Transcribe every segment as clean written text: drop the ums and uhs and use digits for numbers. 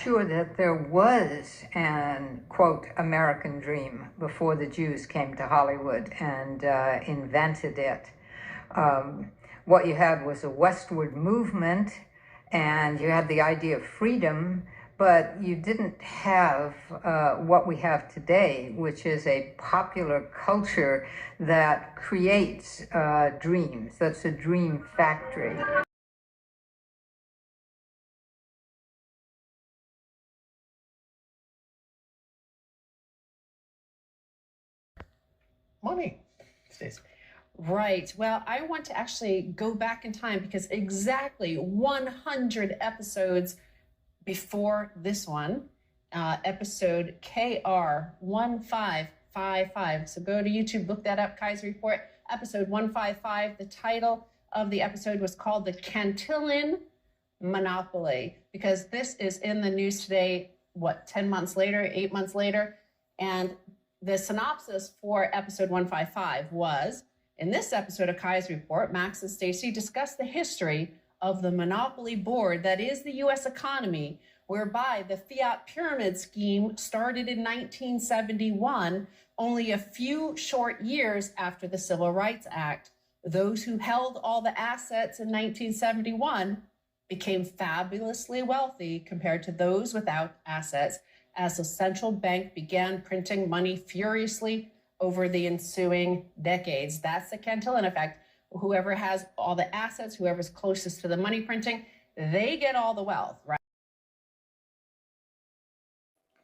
sure that there was an, quote, American dream before the Jews came to Hollywood and invented it. What you had was a westward movement, and you had the idea of freedom, but you didn't have what we have today, which is a popular culture that creates dreams. That's a dream factory. Money, Stacey. Right. Well, I want to actually go back in time because exactly 100 episodes before this one, episode KR 1555. So go to YouTube, look that up, Kaiser Report, episode 155. The title of the episode was called The Cantillon Monopoly, because this is in the news today, 10 months later, 8 months later. And the synopsis for episode 155 was, in this episode of Kai's Report, Max and Stacey discuss the history of the monopoly board that is the U.S. economy, whereby the Fiat pyramid scheme started in 1971, only a few short years after the Civil Rights Act. Those who held all the assets in 1971 became fabulously wealthy compared to those without assets, as the central bank began printing money furiously over the ensuing decades. That's the Cantillon effect. Whoever has all the assets, whoever's closest to the money printing, they get all the wealth, right?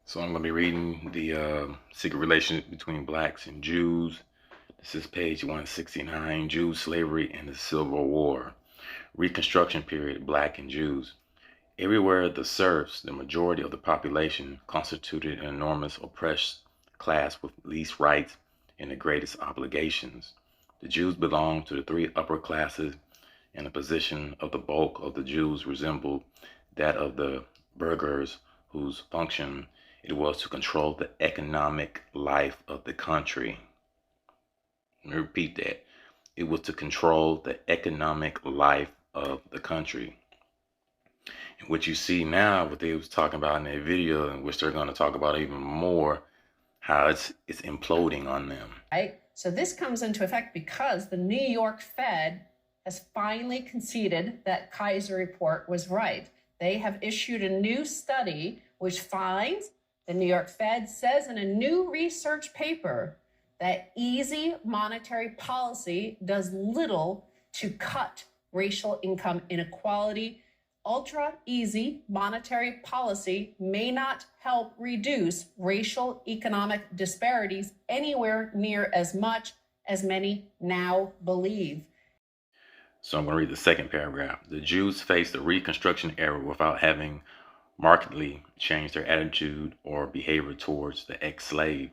So I'm going to be reading the secret relationship between blacks and Jews. This is page 169, Jews, Slavery, and the Civil War. Reconstruction period, Black and Jews. Everywhere the serfs, the majority of the population, constituted an enormous oppressed class with least rights and the greatest obligations. The Jews belonged to the three upper classes, and the position of the bulk of the Jews resembled that of the burghers, whose function it was to control the economic life of the country. Let me repeat that. It was to control the economic life of the country. And what you see now, what they was talking about in their video, and which they're going to talk about even more, how it's imploding on them. Right. So this comes into effect because the New York Fed has finally conceded that Kaiser Report was right. They have issued a new study which finds, the New York Fed says in a new research paper, that easy monetary policy does little to cut racial income inequality. Ultra easy monetary policy may not help reduce racial economic disparities anywhere near as much as many now believe. So I'm going to read the second paragraph. The Jews faced the Reconstruction era without having markedly changed their attitude or behavior towards the ex-slave.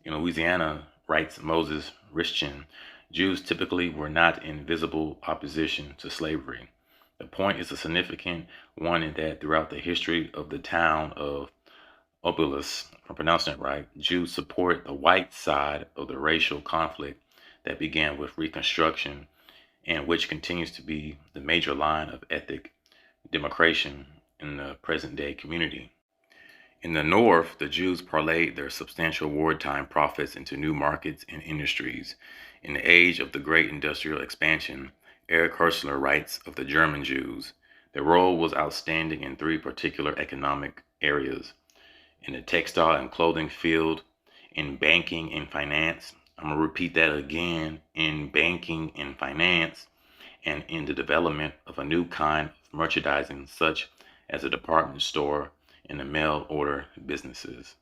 In Louisiana, writes Moses Richkin, Jews typically were not in visible opposition to slavery. The point is a significant one in that throughout the history of the town of Obolus, if I'm pronouncing it right, Jews support the white side of the racial conflict that began with Reconstruction and which continues to be the major line of ethnic demarcation in the present-day community. In the North, the Jews parlayed their substantial wartime profits into new markets and industries. In the age of the great industrial expansion, Eric Herschler writes of the German Jews, their role was outstanding in three particular economic areas: in the textile and clothing field, in banking and finance. I'm going to repeat that again: in banking and finance, and in the development of a new kind of merchandising, such as a department store and the mail order businesses.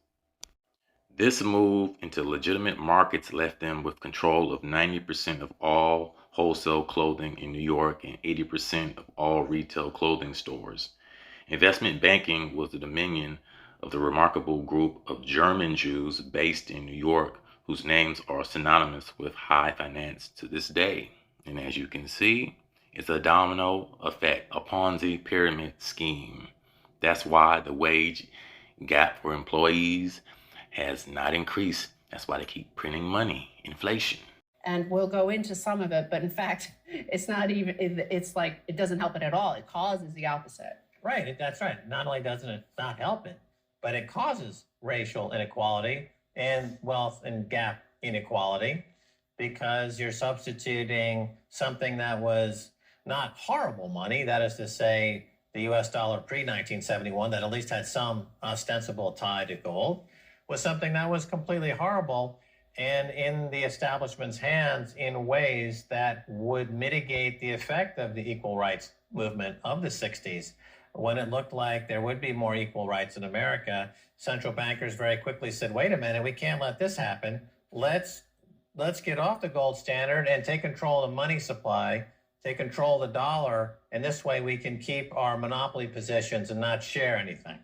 This move into legitimate markets left them with control of 90% of all wholesale clothing in New York and 80% of all retail clothing stores. Investment banking was the dominion of the remarkable group of German Jews based in New York, whose names are synonymous with high finance to this day. And as you can see, it's a domino effect, a Ponzi pyramid scheme. That's why the wage gap for employees has not increased. That's why they keep printing money, inflation. And we'll go into some of it, but in fact, it's not even, it's like, it doesn't help it at all. It causes the opposite. Right. That's right. Not only doesn't it not help it, but it causes racial inequality and wealth and gap inequality because you're substituting something that was not horrible money, that is to say, the US dollar pre 1971, that at least had some ostensible tie to gold, was something that was completely horrible and in the establishment's hands in ways that would mitigate the effect of the equal rights movement of the 60s. When it looked like there would be more equal rights in America, central bankers very quickly said, wait a minute, we can't let this happen. Let's get off the gold standard and take control of the money supply, take control of the dollar, and this way we can keep our monopoly positions and not share anything.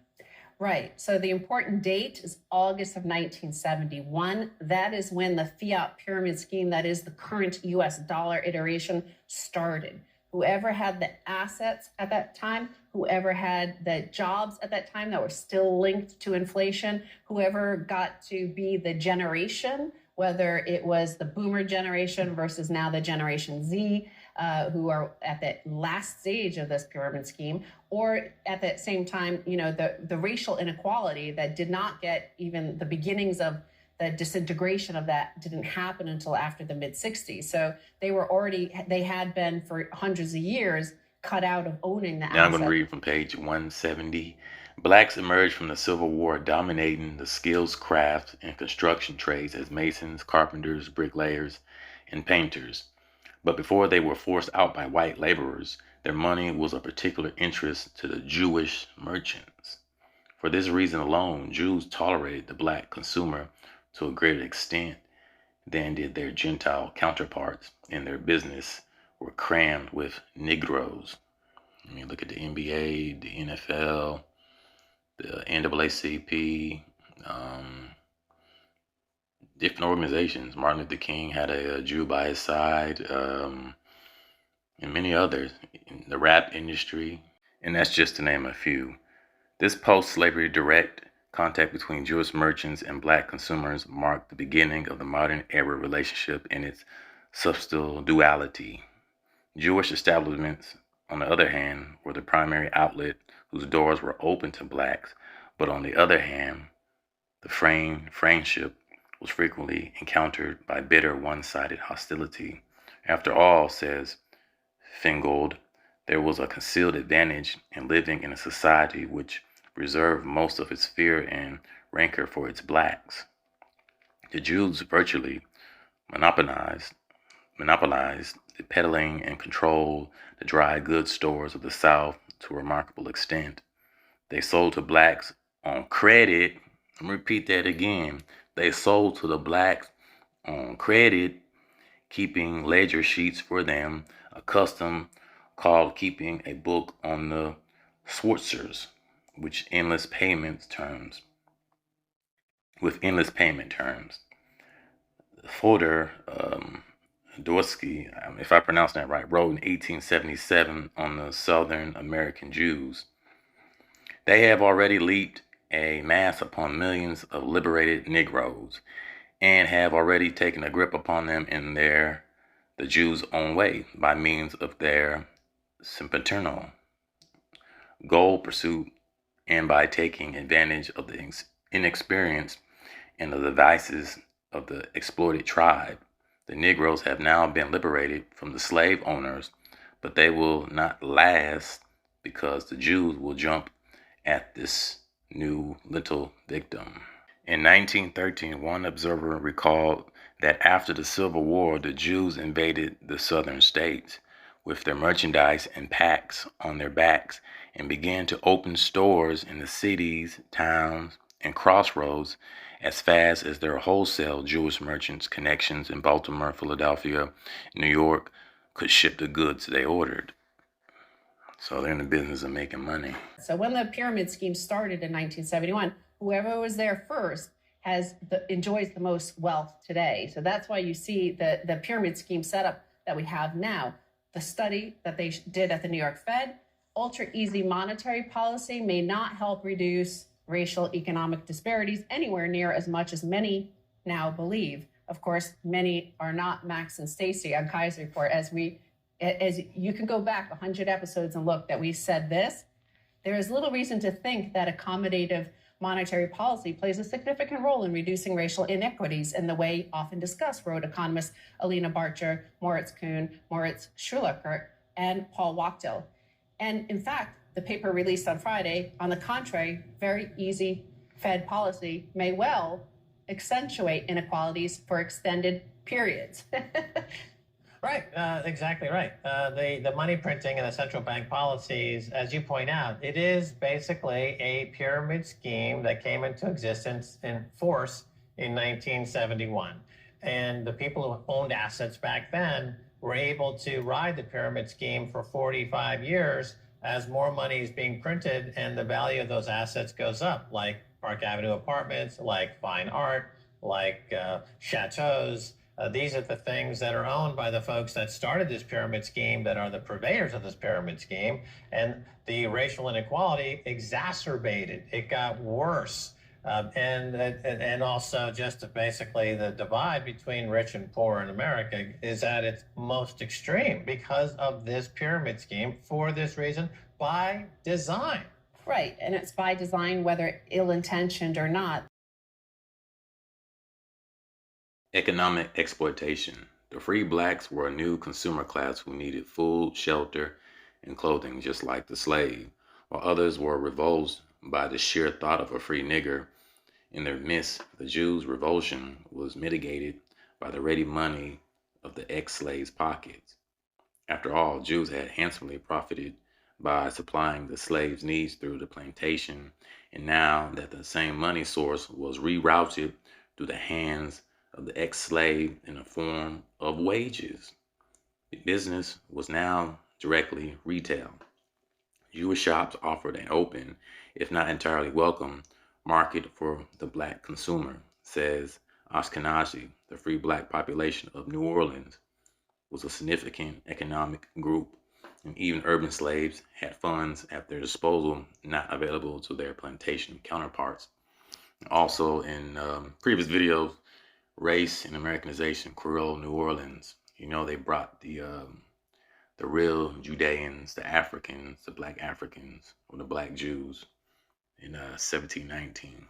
Right. So the important date is August of 1971. That is when the Fiat pyramid scheme, that is the current US dollar iteration, started. Whoever had the assets at that time, whoever had the jobs at that time that were still linked to inflation, whoever got to be the generation, whether it was the boomer generation versus now the Generation Z, who are at the last stage of this pyramid scheme, or at that same time, the racial inequality that did not get even the beginnings of the disintegration of that didn't happen until after the mid-60s. So they had been for hundreds of years cut out of owning the Now I'm going to read from page 170. Blacks emerged from the Civil War dominating the skills, craft, and construction trades as masons, carpenters, bricklayers, and painters. But before they were forced out by white laborers, their money was of particular interest to the Jewish merchants. For this reason alone, Jews tolerated the black consumer to a greater extent than did their Gentile counterparts, and their business were crammed with Negroes. I mean, look at the NBA, the NFL, the NAACP, different organizations. Martin Luther King had a Jew by his side, and many others, in the rap industry, and that's just to name a few. This post-slavery direct contact between Jewish merchants and black consumers marked the beginning of the modern era relationship in its substantial duality. Jewish establishments, on the other hand, were the primary outlet whose doors were open to blacks, but on the other hand, the friendship was frequently encountered by bitter one-sided hostility. After all, says Fingold, there was a concealed advantage in living in a society which reserved most of its fear and rancor for its blacks. The Jews virtually monopolized the peddling and controlled the dry goods stores of the South to a remarkable extent. They sold to blacks on credit. I'm going to repeat that again. They sold to the blacks on credit, keeping ledger sheets for them, a custom called keeping a book on the Schweizers, with endless payment terms. Fodor Dorsky, if I pronounce that right, wrote in 1877 on the Southern American Jews. They have already leaped a mass upon millions of liberated Negroes and have already taken a grip upon them in the Jews' own way by means of their sempiternal goal pursuit and by taking advantage of the inexperience and of the vices of the exploited tribe. The Negroes have now been liberated from the slave owners, but they will not last because the Jews will jump at this new little victim. In 1913, one observer recalled that after the Civil War, the Jews invaded the southern states with their merchandise and packs on their backs and began to open stores in the cities, towns, and crossroads as fast as their wholesale Jewish merchants' connections in Baltimore, Philadelphia, New York could ship the goods they ordered. So they're in the business of making money. So when the pyramid scheme started in 1971, whoever was there first enjoys the most wealth today. So that's why you see the pyramid scheme setup that we have now. The study that they did at the New York Fed, ultra easy monetary policy may not help reduce racial economic disparities anywhere near as much as many now believe. Of course, many are not Max and Stacy on Kai's report, as you can go back 100 episodes and look that we said this. There is little reason to think that accommodative monetary policy plays a significant role in reducing racial inequities in the way often discussed, wrote economists Alina Barcher, Moritz Kuhn, Moritz Schulacher, and Paul Wachtel. And in fact, the paper released on Friday, on the contrary, very easy Fed policy may well accentuate inequalities for extended periods. Right, exactly right. The money printing and the central bank policies, as you point out, it is basically a pyramid scheme that came into existence in force in 1971. And the people who owned assets back then were able to ride the pyramid scheme for 45 years as more money is being printed and the value of those assets goes up, like Park Avenue apartments, like fine art, like chateaus. These are the things that are owned by the folks that started this pyramid scheme, that are the purveyors of this pyramid scheme. And the racial inequality exacerbated. It got worse. And also just basically the divide between rich and poor in America is at its most extreme because of this pyramid scheme, for this reason, by design. Right, and it's by design, whether ill-intentioned or not. Economic exploitation. The free blacks were a new consumer class who needed food, shelter, and clothing just like the slave, while others were revolted by the sheer thought of a free nigger. In their midst, the Jews' revulsion was mitigated by the ready money of the ex-slaves' pockets. After all, Jews had handsomely profited by supplying the slaves' needs through the plantation, and now that the same money source was rerouted through the hands of the ex-slave in the form of wages, the business was now directly retail. Jewish shops offered an open, if not entirely welcome, market for the black consumer, says Ashkenazi. The free black population of New Orleans was a significant economic group, and even urban slaves had funds at their disposal not available to their plantation counterparts. Also, in previous videos, race and Americanization, Creole New Orleans, they brought the real Judeans, the Africans, the black Africans, or the black Jews in 1719.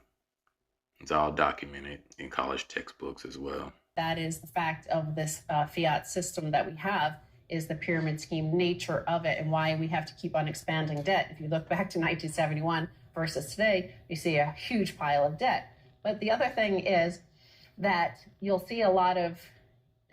It's all documented in college textbooks as well. That is the fact of this fiat system that we have, is the pyramid scheme nature of it, and why we have to keep on expanding debt. If you look back to 1971 versus today, you see a huge pile of debt. But the other thing is that you'll see a lot of,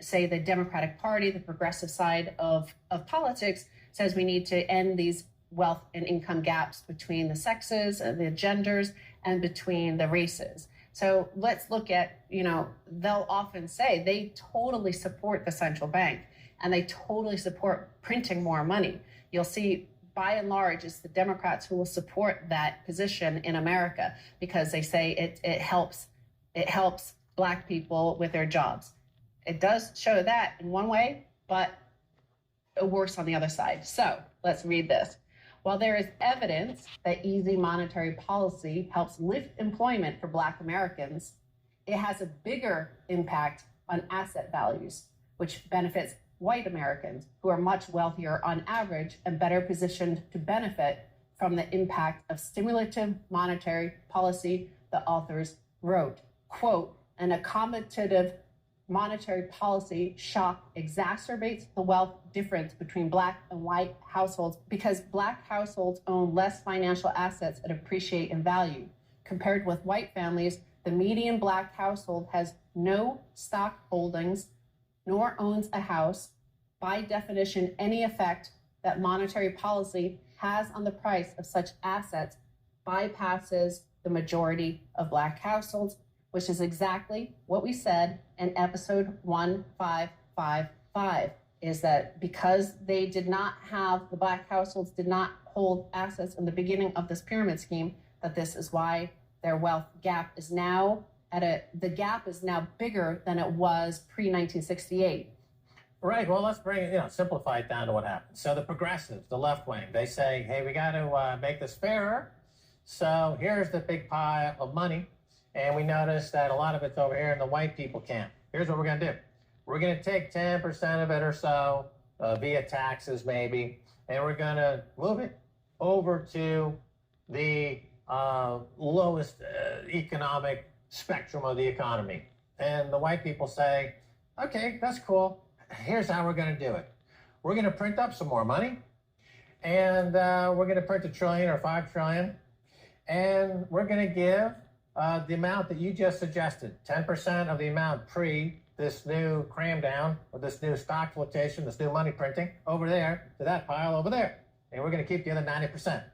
say, the Democratic Party, the progressive side of politics, says we need to end these wealth and income gaps between the sexes and the genders and between the races. So let's look at, they'll often say they totally support the central bank and they totally support printing more money. You'll see, by and large, it's the Democrats who will support that position in America because they say it helps Black people with their jobs. It does show that in one way, but worse on the other side. So let's read this. While there is evidence that easy monetary policy helps lift employment for Black Americans, it has a bigger impact on asset values, which benefits white Americans who are much wealthier on average and better positioned to benefit from the impact of stimulative monetary policy, the authors wrote. Quote, an accommodative monetary policy shock exacerbates the wealth difference between Black and white households because Black households own less financial assets and appreciate in value. Compared with white families, the median Black household has no stock holdings nor owns a house. By definition, any effect that monetary policy has on the price of such assets bypasses the majority of Black households, which is exactly what we said in episode 1555, is that because they did not have, the Black households did not hold assets in the beginning of this pyramid scheme, that this is why their wealth gap is now the gap is now bigger than it was pre-1968. Right. Well, let's simplify it down to what happened. So the progressives, the left wing, they say, hey, we got to make this fairer. So here's the big pile of money. And we notice that a lot of it's over here in the white people camp. Here's what we're going to do. We're going to take 10% of it or so via taxes maybe, and we're going to move it over to the lowest economic spectrum of the economy. And the white people say, okay, that's cool. Here's how we're going to do it. We're going to print up some more money, and we're going to print $1 trillion or $5 trillion, and we're going to give the amount that you just suggested, 10% of the amount pre this new cram down, or this new stock flotation, this new money printing, over there to that pile over there. And we're going to keep the other 90%.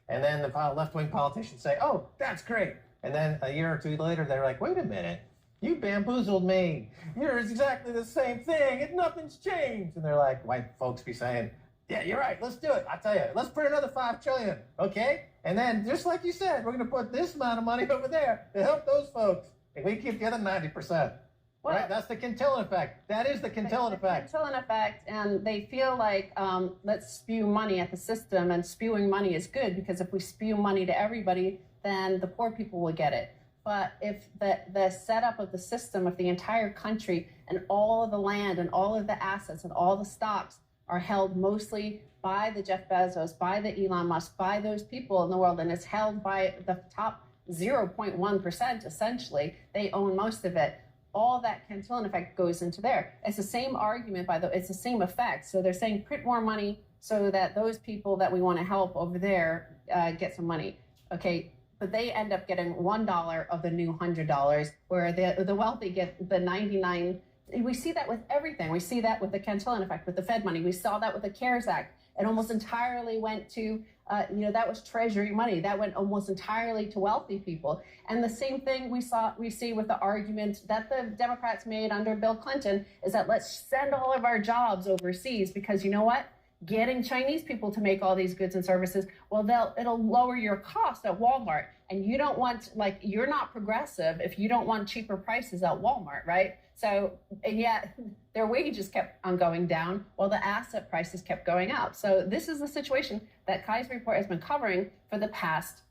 And then the left-wing politicians say, oh, that's great. And then a year or two later, they're like, wait a minute, you bamboozled me. You're exactly the same thing, and nothing's changed. And they're like, white folks be saying, yeah, you're right, let's do it. I tell you, let's print another $5 trillion, okay? And then, just like you said, we're going to put this amount of money over there to help those folks. And we keep the other 90%. Well, right? That's the Cantillon effect. That is the Cantillon effect. Cantillon effect, and they feel like let's spew money at the system, and spewing money is good because if we spew money to everybody, then the poor people will get it. But if the setup of the system, if the entire country and all of the land and all of the assets and all the stocks are held mostly by the Jeff Bezos, by the Elon Musk, by those people in the world, and it's held by the top 0.1%, essentially, they own most of it. All that Cantillon effect goes into there. It's the same argument, it's the same effect. So they're saying print more money so that those people that we want to help over there get some money. Okay, but they end up getting $1 of the new $100, where the wealthy get the 99. We see that with everything. We see that with the Cantillon effect, with the Fed money. We saw that with the CARES Act. It almost entirely went to, that was Treasury money. That went almost entirely to wealthy people. And the same thing we see with the argument that the Democrats made under Bill Clinton is that let's send all of our jobs overseas because you know what? Getting Chinese people to make all these goods and services, well, it'll lower your cost at Walmart. And you don't want, you're not progressive if you don't want cheaper prices at Walmart, right? So, and yet their wages kept on going down while the asset prices kept going up. So this is the situation that Kai's report has been covering for the past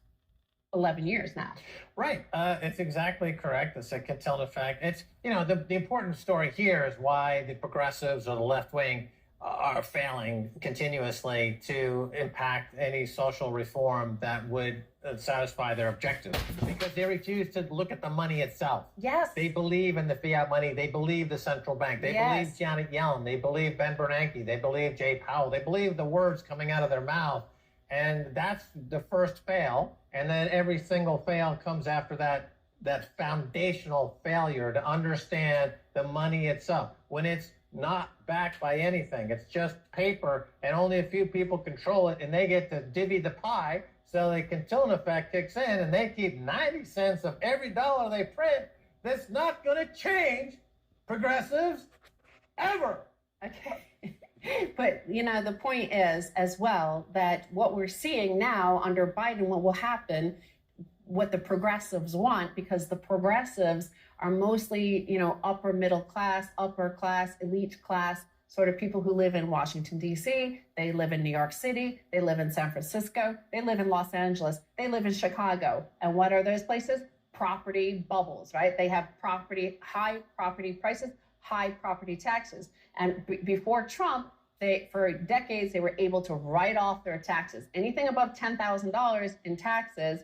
11 years now. Right. It's exactly correct. It's a Cantillon effect. It's, the important story here is why the progressives or the left wing are failing continuously to impact any social reform that would satisfy their objectives because they refuse to look at the money itself. Yes. They believe in the fiat money. They believe the central bank. They believe Janet Yellen. They believe Ben Bernanke. They believe Jay Powell. They believe the words coming out of their mouth. And that's the first fail. And then every single fail comes after that foundational failure to understand the money itself. When it's not backed by anything. It's just paper, and only a few people control it, and they get to divvy the pie, so the Cantillon effect kicks in, and they keep 90 cents of every dollar they print. That's not going to change progressives ever. Okay. But, the point is, as well, that what we're seeing now under Biden, what will happen, what the progressives want, because the progressives are mostly, upper middle class, upper class, elite class, sort of people who live in Washington, D.C., they live in New York City, they live in San Francisco, they live in Los Angeles, they live in Chicago. And what are those places? Property bubbles, right? They have high property prices, high property taxes. And before Trump, for decades, they were able to write off their taxes. Anything above $10,000 in taxes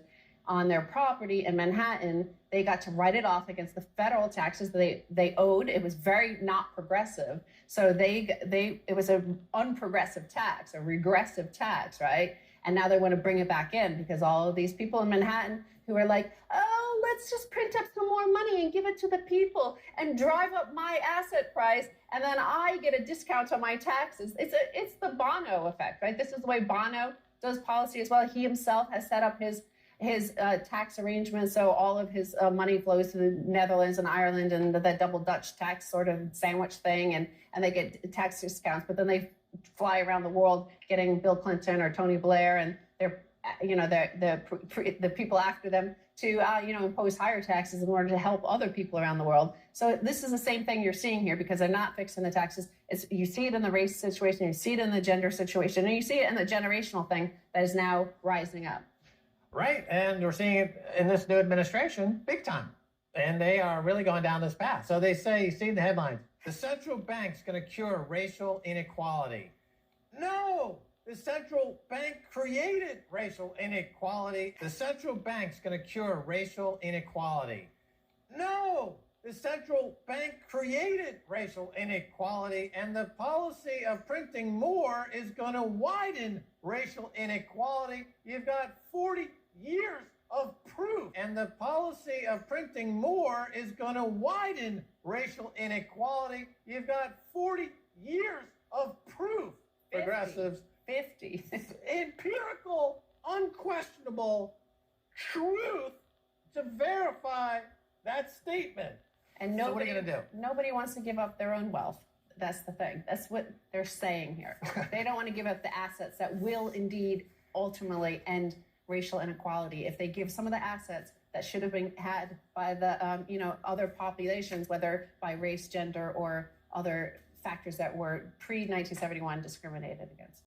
on their property in Manhattan, they got to write it off against the federal taxes they owed. It was very not progressive. So it was an unprogressive tax, a regressive tax, right? And now they want to bring it back in because all of these people in Manhattan who are like, oh, let's just print up some more money and give it to the people and drive up my asset price, and then I get a discount on my taxes. It's the Bono effect, right? This is the way Bono does policy as well. He himself has set up his tax arrangements, so all of his money flows to the Netherlands and Ireland and the double Dutch tax sort of sandwich thing, and they get tax discounts, but then they fly around the world getting Bill Clinton or Tony Blair and the people after them to impose higher taxes in order to help other people around the world. So this is the same thing you're seeing here because they're not fixing the taxes. You see it in the race situation, you see it in the gender situation, and you see it in the generational thing that is now rising up. Right, and we're seeing it in this new administration big time. And they are really going down this path. So they say, you see the headlines, the central bank's going to cure racial inequality. No, the central bank created racial inequality. The central bank's going to cure racial inequality. No, the central bank created racial inequality, and the policy of printing more is going to widen racial inequality. You've got 40 years of proof, and the policy of printing more is going to widen racial inequality. You've got 40 years of proof. 50. Progressives, 50. empirical, unquestionable truth to verify that statement. And So what are you going to do? Nobody wants to give up their own wealth. That's the thing. That's what they're saying here. They don't want to give up the assets that will indeed ultimately end racial inequality. If they give some of the assets that should have been had by the other populations, whether by race, gender, or other factors that were pre-1971 discriminated against.